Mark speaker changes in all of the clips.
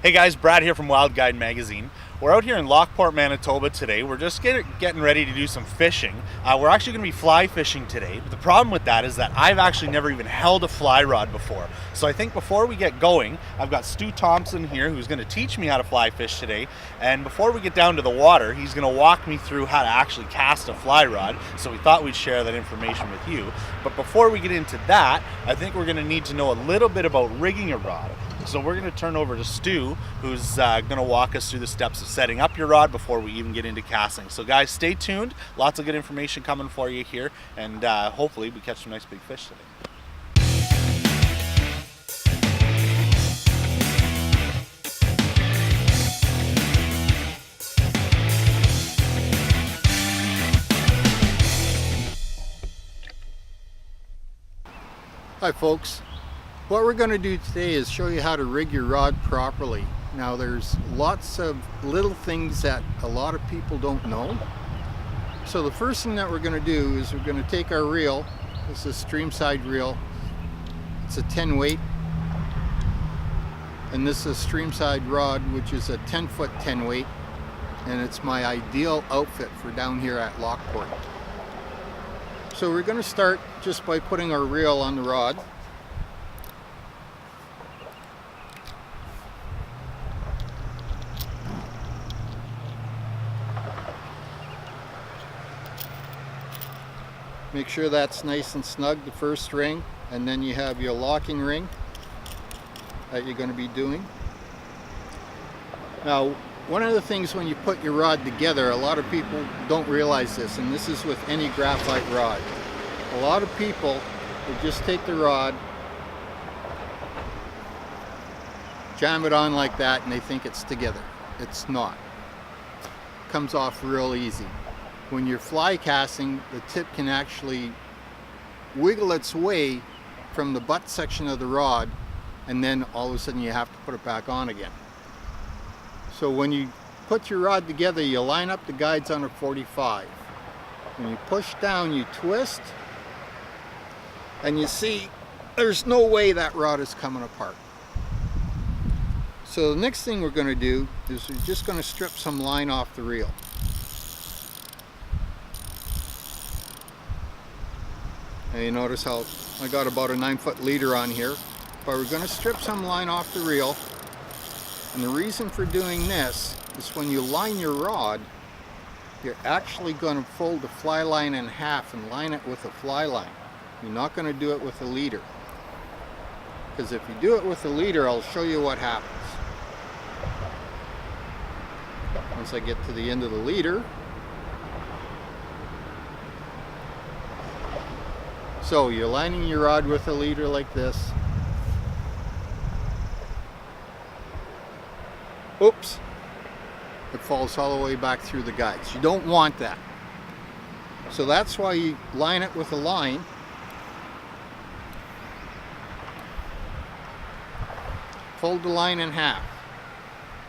Speaker 1: Hey guys, Brad here from Wild Guide Magazine. We're out here in Lockport, Manitoba today. We're just getting ready to do some fishing. We're actually going to be fly fishing today. But the problem with that is that I've actually never even held a fly rod before. So I think before we get going, I've got Stu Thompson here who's going to teach me how to fly fish today. And before we get down to the water, he's going to walk me through how to actually cast a fly rod. So we thought we'd share that information with you. But before we get into that, I think we're going to need to know a little bit about rigging a rod. So we're going to turn over to Stu, who's going to walk us through the steps of setting up your rod before we even get into casting. So guys, stay tuned. Lots of good information coming for you here, and hopefully we catch some nice big fish today.
Speaker 2: Hi folks. What we're going to do today is show you how to rig your rod properly. Now there's lots of little things that a lot of people don't know. So the first thing that we're going to do is we're going to take our reel. This is a streamside reel. It's a 10 weight. And this is a streamside rod, which is a 10-foot 10 weight. And it's my ideal outfit for down here at Lockport. So we're going to start just by putting our reel on the rod. Make sure that's nice and snug, the first ring, and then you have your locking ring that you're going to be doing. Now, one of the things when you put your rod together, a lot of people don't realize this, and this is with any graphite rod. A lot of people will just take the rod, jam it on like that, and they think it's together. It's not. It comes off real easy. When you're fly casting, the tip can actually wiggle its way from the butt section of the rod, and then all of a sudden you have to put it back on again. So when you put your rod together, you line up the guides on a 45. When you push down, you twist, and you see there's no way that rod is coming apart. So the next thing we're going to do is we're just going to strip some line off the reel. And you notice how I got about a 9-foot leader on here, but we're going to strip some line off the reel. And the reason for doing this is when you line your rod, you're actually going to fold the fly line in half and line it with a fly line. You're not going to do it with a leader, because if you do it with a leader, I'll show you what happens. Once I get to the end of the leader, so you're lining your rod with a leader like this. Oops, it falls all the way back through the guides. You don't want that. So that's why you line it with a line. Fold the line in half.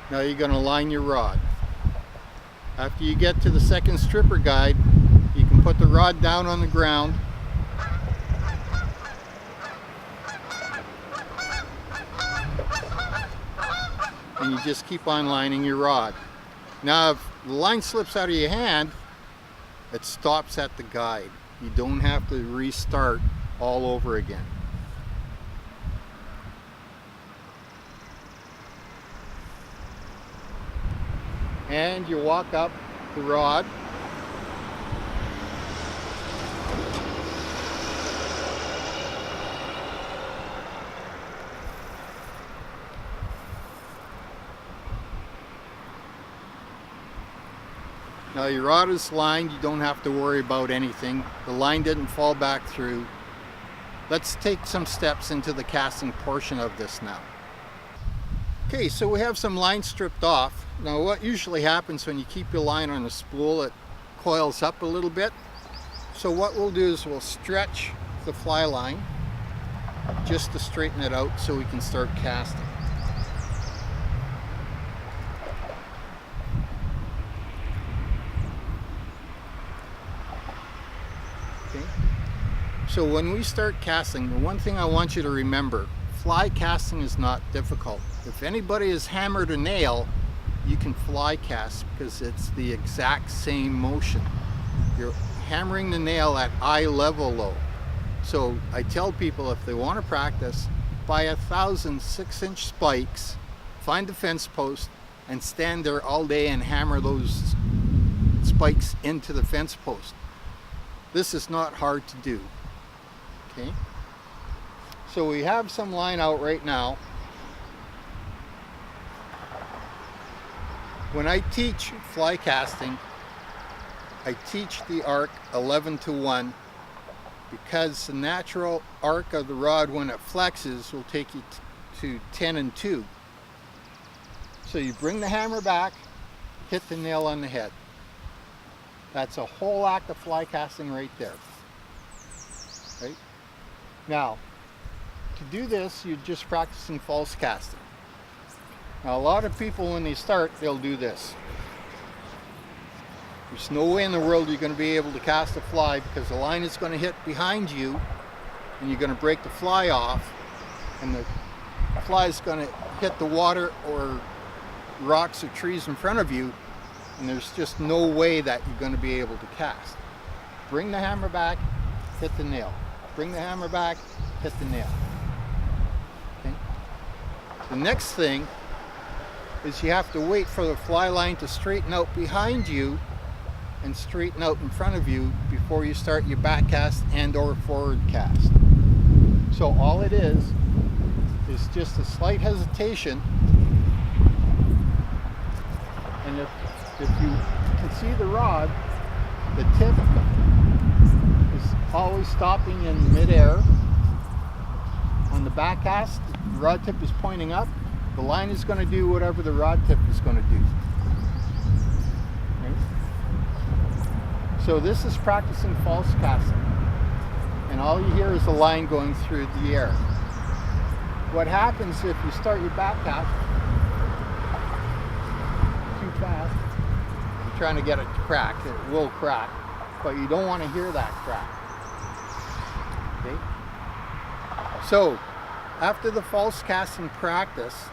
Speaker 2: Now you're going to line your rod. After you get to the second stripper guide, you can put the rod down on the ground. And you just keep on lining your rod. Now if the line slips out of your hand, it stops at the guide. You don't have to restart all over again. And you walk up the rod. Now your rod is lined, you don't have to worry about anything. The line didn't fall back through. Let's take some steps into the casting portion of this now. Okay, so we have some line stripped off. Now what usually happens when you keep your line on a spool, it coils up a little bit. So what we'll do is we'll stretch the fly line just to straighten it out so we can start casting. Okay. So when we start casting, the one thing I want you to remember, fly casting is not difficult. If anybody has hammered a nail, you can fly cast because it's the exact same motion. You're hammering the nail at eye level low. So I tell people if they want to practice, buy 1,000 6-inch spikes, find the fence post, and stand there all day and hammer those spikes into the fence post. This is not hard to do. Okay? So we have some line out right now. When I teach fly casting, I teach the arc 11-to-1 because the natural arc of the rod when it flexes will take you to 10-and-2. So you bring the hammer back, hit the nail on the head. That's a whole act of fly casting right there. Right? Now, to do this, you're just practicing false casting. Now, a lot of people when they start, they'll do this. There's no way in the world you're going to be able to cast a fly because the line is going to hit behind you and you're going to break the fly off and the fly is going to hit the water or rocks or trees in front of you, and there's just no way that you're going to be able to cast. Bring the hammer back, hit the nail. Bring the hammer back, hit the nail. Okay? The next thing is you have to wait for the fly line to straighten out behind you and straighten out in front of you before you start your back cast and or forward cast. So all it is just a slight hesitation, and if you can see the rod, the tip is always stopping in midair. On the back cast, the rod tip is pointing up. The line is going to do whatever the rod tip is going to do. Okay? So this is practicing false casting. And all you hear is the line going through the air. What happens if you start your back cast too fast? You're trying to get it to crack. It will crack, but you don't want to hear that crack. Okay? So, after the false casting practice,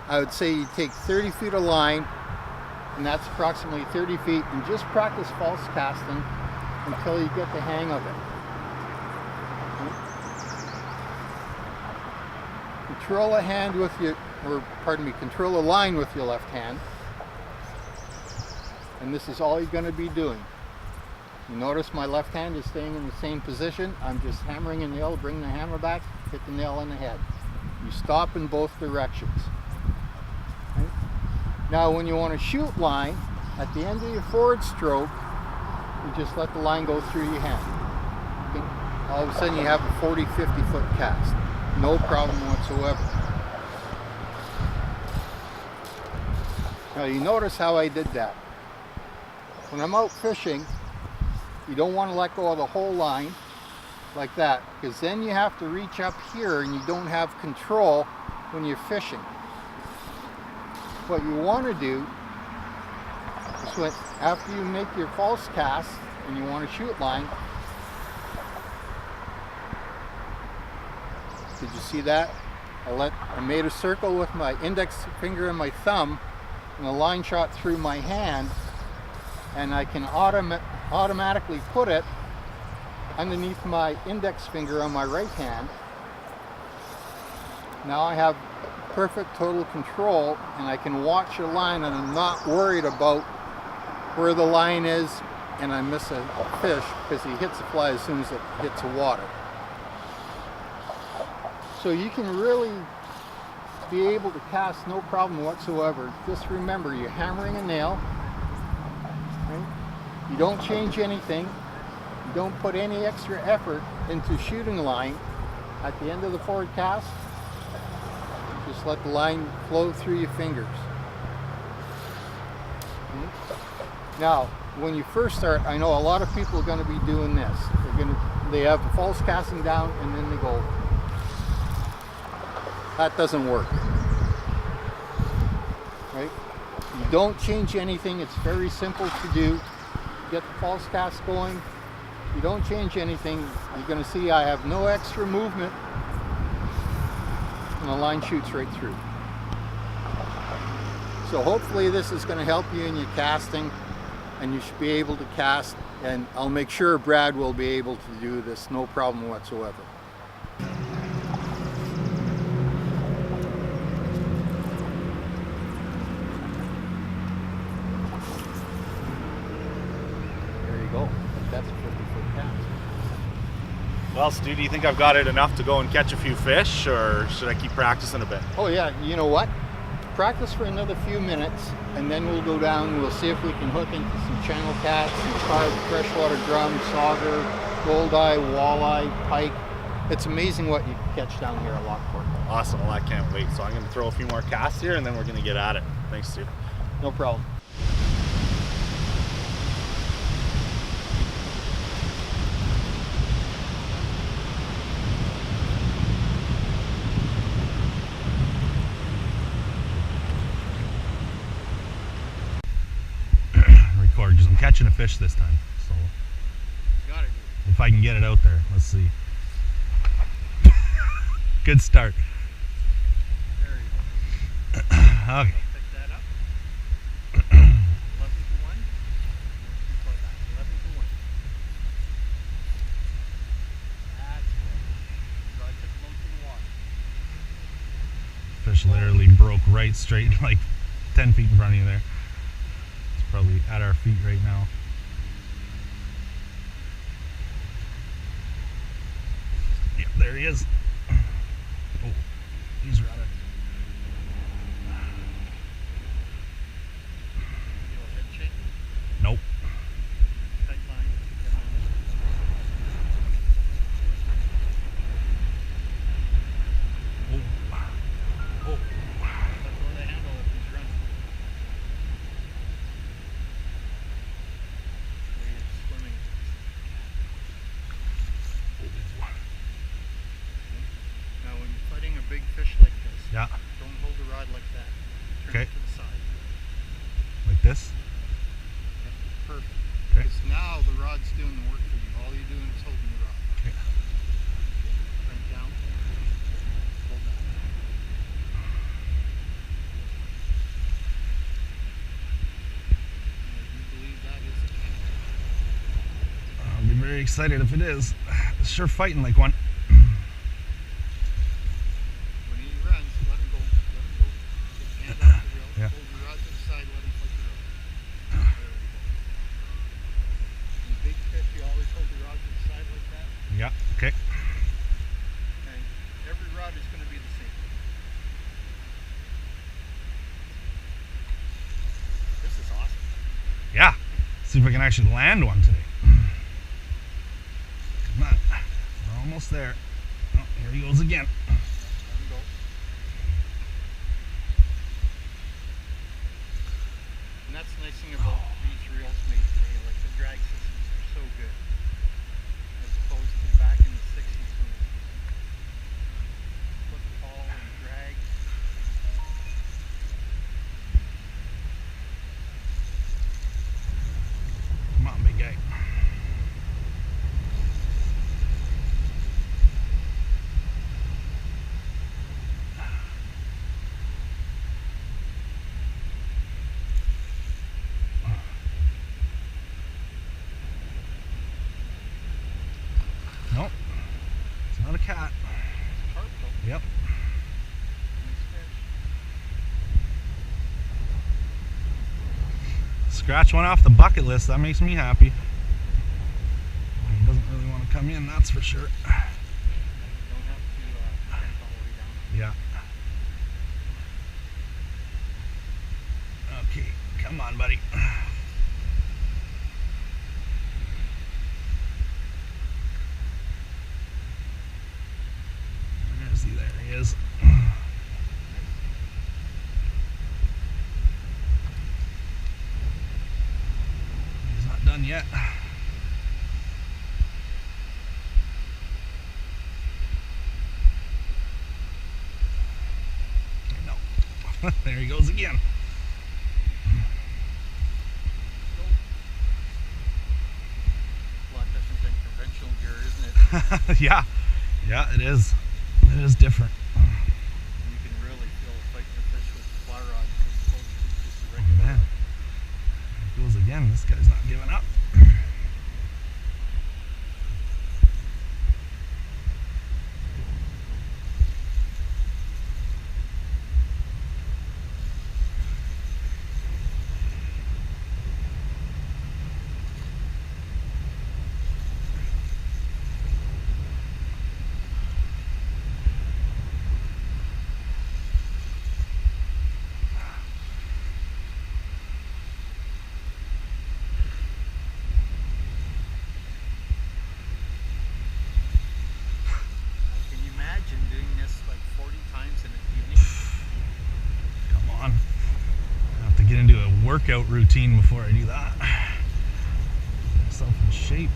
Speaker 2: I would say you take 30 feet of line, and that's approximately 30 feet, and just practice false casting until you get the hang of it. Control a hand with your, control a line with your left hand, and this is all you're going to be doing. You notice my left hand is staying in the same position. I'm just hammering a nail, bring the hammer back, hit the nail on the head. You stop in both directions. Okay? Now when you want to shoot line, at the end of your forward stroke, you just let the line go through your hand. Okay? All of a sudden you have a 40, 50 foot cast. No problem whatsoever. Now you notice how I did that. When I'm out fishing, you don't want to let go of the whole line like that, because then you have to reach up here and you don't have control when you're fishing. What you want to do is when, after you make your false cast and you want to shoot line, did you see that? I made a circle with my index finger and my thumb, and the line shot through my hand, and I can automatically put it underneath my index finger on my right hand. Now I have perfect total control, and I can watch a line, and I'm not worried about where the line is and I miss a fish, because he hits the fly as soon as it hits the water. So you can really be able to cast no problem whatsoever. Just remember, you're hammering a nail. Right? You don't change anything. You don't put any extra effort into shooting line. At the end of the forward cast, just let the line flow through your fingers. Okay? Now, when you first start, I know a lot of people are going to be doing this. They have the false casting down and then they go. That doesn't work. Right? You don't change anything. It's very simple to do. Get the false cast going. You don't change anything. You're going to see I have no extra movement. and the line shoots right through. So hopefully this is going to help you in your casting, and you should be able to cast, and I'll make sure Brad will be able to do this, no problem whatsoever. There you go. That's a 50-foot cast.
Speaker 1: Well, Stu, do you think I've got it enough to go and catch a few fish, or should I keep practicing a bit?
Speaker 2: Oh yeah, you know what? Practice for another few minutes, and then we'll go down and we'll see if we can hook into some channel cats, some carp, freshwater drum, sauger, goldeye, walleye, pike. It's amazing what you can catch down here at Lockport.
Speaker 1: Awesome, well I can't wait. So I'm going to throw a few more casts here and then we're going to get at it. Thanks, Stu.
Speaker 2: No problem.
Speaker 1: Because I'm catching a fish this time, so
Speaker 2: Got it.
Speaker 1: if I can get it out there, let's see. Good start.
Speaker 2: There you go.
Speaker 1: Okay.
Speaker 2: Pick that up. 11 to 1. Like that. 11 to 1. That's good. Rod tip low to the water.
Speaker 1: Fish literally broke right straight, like 10 feet in front of you there. It's probably at our feet right now. Yep, there he is. Oh, he's running.
Speaker 2: Head shaking.
Speaker 1: Nope.
Speaker 2: Tight line. Get on.
Speaker 1: Oh. Oh.
Speaker 2: Let go of the handle if he's running. He's swimming. Now when you're fighting a big fish like this,
Speaker 1: Yeah.
Speaker 2: don't hold the rod like that. Turn
Speaker 1: Okay.
Speaker 2: it to the side.
Speaker 1: Like this?
Speaker 2: Okay, perfect.
Speaker 1: Okay.
Speaker 2: Because now the rod's doing the work for you. All you're doing is holding the rod.
Speaker 1: Okay.
Speaker 2: Crank down. Hold that. I do believe that is a cat.
Speaker 1: I'll be very excited if it is. It's sure fighting like one.
Speaker 2: When he runs, let him go. Let him go. Take your hand off the reel.
Speaker 1: Yeah.
Speaker 2: Hold your rod to the side. Let him fight the rod. There we go. In big fish, you always hold the rod to the side like that.
Speaker 1: Yeah, okay.
Speaker 2: And every rod is going to be the same. This is awesome.
Speaker 1: Yeah. See if I can actually land one today. Come on. We're almost there. Oh, here he goes again.
Speaker 2: Let him go. And that's the nice thing about these reels made today. Like the drag systems are so good. As opposed to back in the 60s when the flip ball and drag.
Speaker 1: Come on, big guy. Nope. It's not a cat.
Speaker 2: Carp though.
Speaker 1: Yep.
Speaker 2: Nice fish.
Speaker 1: Scratch one off the bucket list. That makes me happy. He doesn't really want to come in, that's for sure.
Speaker 2: Don't have to crank all the way down.
Speaker 1: Yeah. Okay, come on, buddy. Where is he? There he is. He's not done yet. No. There he goes again.
Speaker 2: A lot different than conventional gear, isn't it?
Speaker 1: Yeah, it is. It is different.
Speaker 3: again, this guy's not giving up. Workout routine before I do that. Get myself in shape.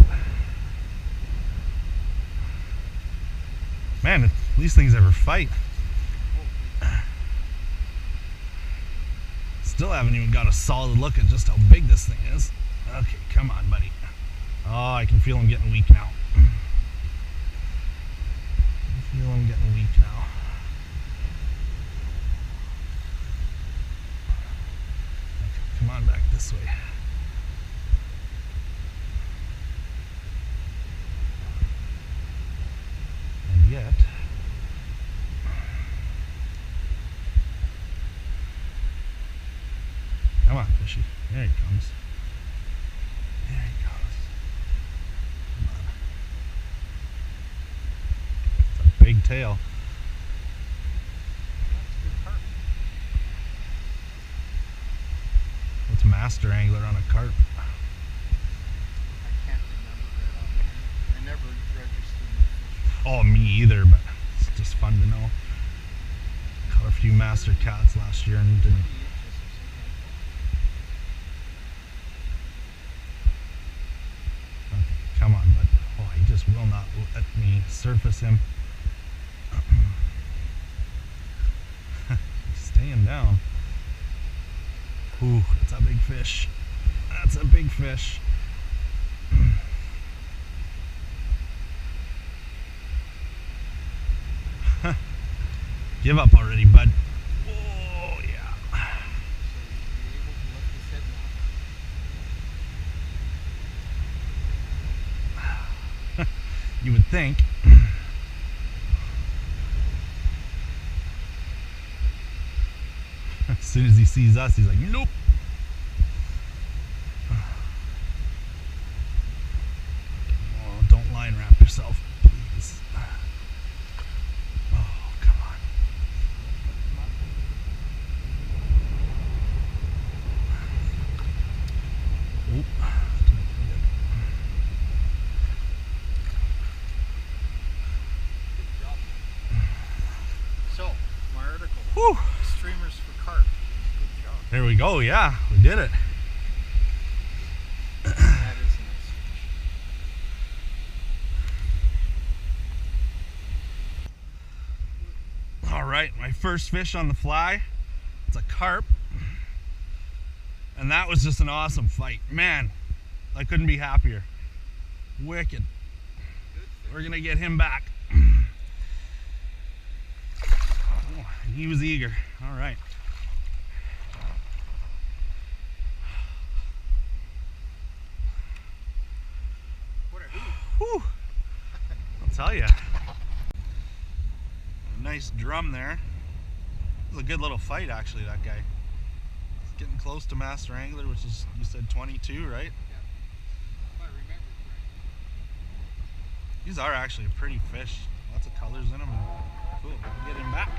Speaker 3: Man, these things ever fight. Still haven't even got a solid look at just how big this thing is. Okay, come on, buddy. Oh, I can feel him getting weak now. I feel him getting weak now. Come on back this way. And yet, come on, fishy. There he comes. There he goes. Come on. It's a big tail. Master angler on a carp.
Speaker 2: I can't remember that offhand. I never registered my fish.
Speaker 3: Oh, me either, but it's just fun to know. Caught a few master cats last year and didn't. Okay, come on, bud. Oh, he just will not let me surface him. Staying down. Ooh, that's a big fish. That's a big fish. Give up already, bud. Oh, yeah. You would think. As soon as he sees us, he's like, nope. Oh, don't line wrap yourself, please. Oh, come on. Oop.
Speaker 2: So, my article.
Speaker 3: Whew.
Speaker 2: Streamers for carp. Good job.
Speaker 3: There we go, yeah, we did it.
Speaker 2: That is nice.
Speaker 3: Alright, my first fish on the fly. It's a carp. And that was just an awesome fight. Man, I couldn't be happier. Wicked. We're gonna get him back. Oh, and he was eager. Alright. Whew. I'll tell you. A nice drum there. It was a good little fight, actually, that guy. He's getting close to master angler, which is, you said 22, right?
Speaker 2: Yeah. If I remember correctly.
Speaker 3: These are actually a pretty fish. Lots of colors in them. Cool. We'll get him back.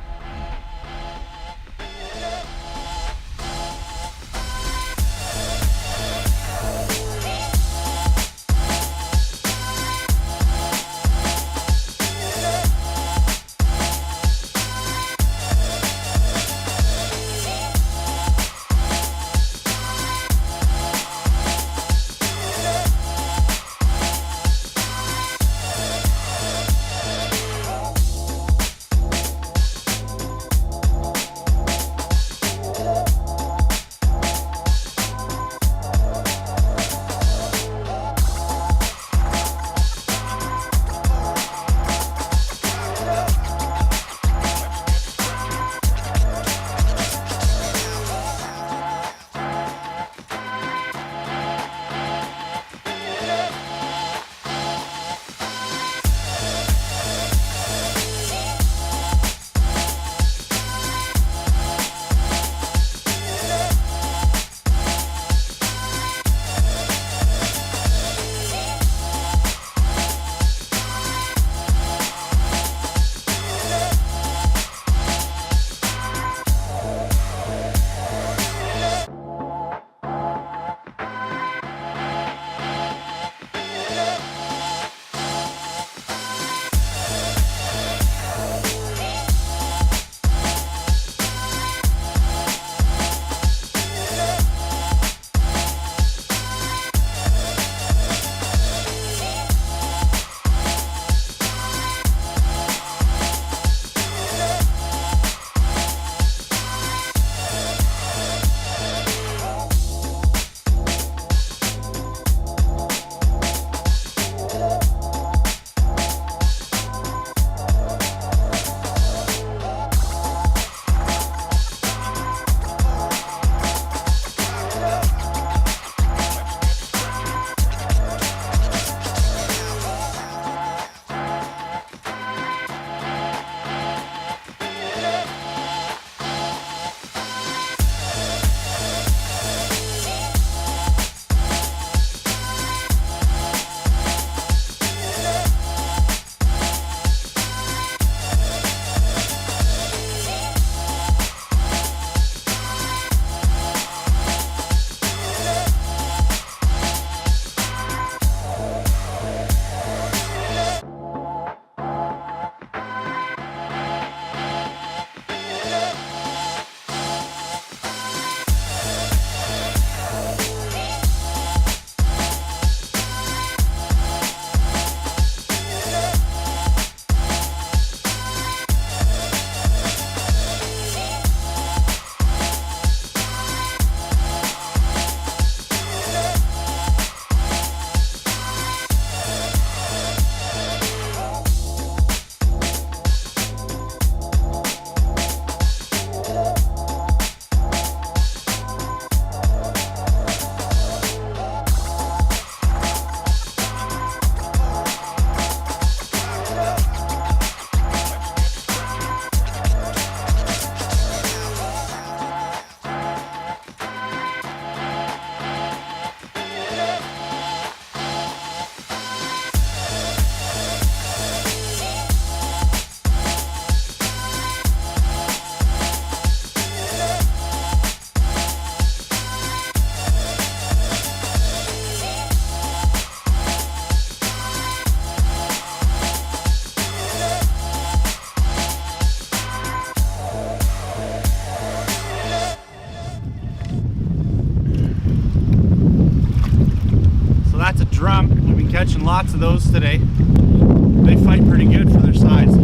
Speaker 1: catching lots of those today. They fight pretty good for their size.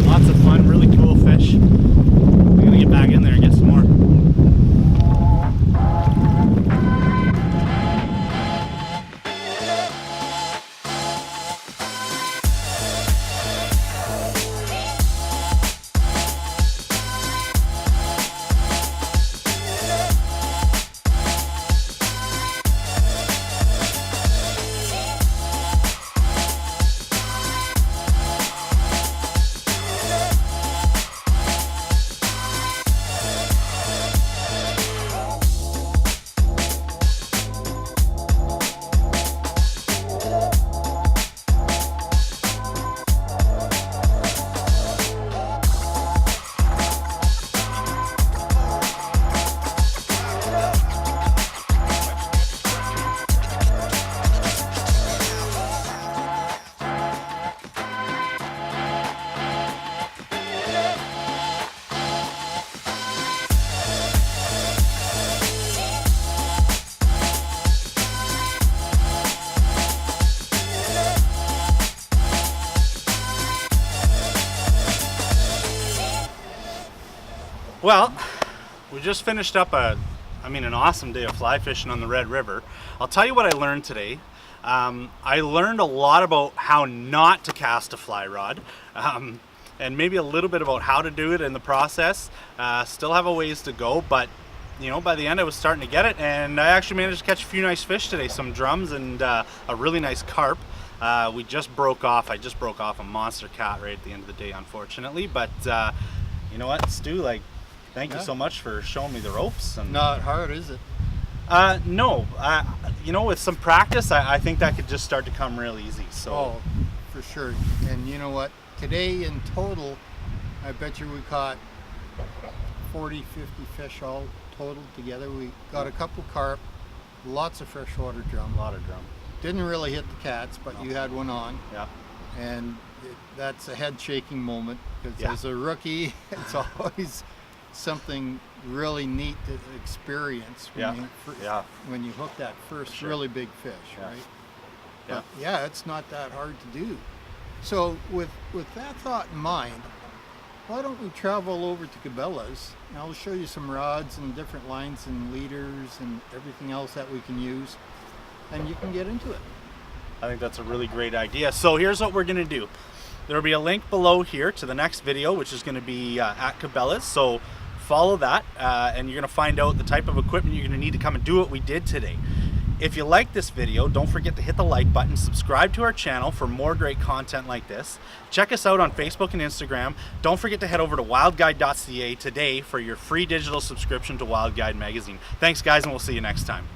Speaker 1: Lots of fun, really cool fish. I'm gonna get back in there and get some more. Well, we just finished up an awesome day of fly fishing on the Red River. I'll tell you what I learned today. I learned a lot about how not to cast a fly rod, and maybe a little bit about how to do it in the process. Still have a ways to go, but you know, by the end I was starting to get it, and I actually managed to catch a few nice fish today, some drums and a really nice carp. I just broke off a monster cat right at the end of the day, unfortunately, but you know what, Stu, thank you so much for showing me the ropes. And
Speaker 2: Not hard, is it?
Speaker 1: No. You know, with some practice, I think that could just start to come real easy. So.
Speaker 2: Oh, for sure. And you know what? Today in total, I bet you we caught 40, 50 fish all total together. We got a couple carp, lots of freshwater drum.
Speaker 1: A lot of drum.
Speaker 2: Didn't really hit the cats, but you had one on.
Speaker 1: Yeah.
Speaker 2: And that's a head shaking moment, because as a rookie, it's always something really neat to experience when you hook that first really big fish, right?
Speaker 1: Yeah.
Speaker 2: But it's not that hard to do. So with that thought in mind, why don't we travel over to Cabela's, and I'll show you some rods and different lines and leaders and everything else that we can use, and you can get into it.
Speaker 1: I think that's a really great idea. So here's what we're gonna do. There will be a link below here to the next video, which is gonna be at Cabela's. So follow that, and you're gonna find out the type of equipment you're gonna need to come and do what we did today. If you like this video, don't forget to hit the like button, subscribe to our channel for more great content like this. Check us out on Facebook and Instagram. Don't forget to head over to wildguide.ca today for your free digital subscription to Wild Guide magazine. Thanks guys, and we'll see you next time.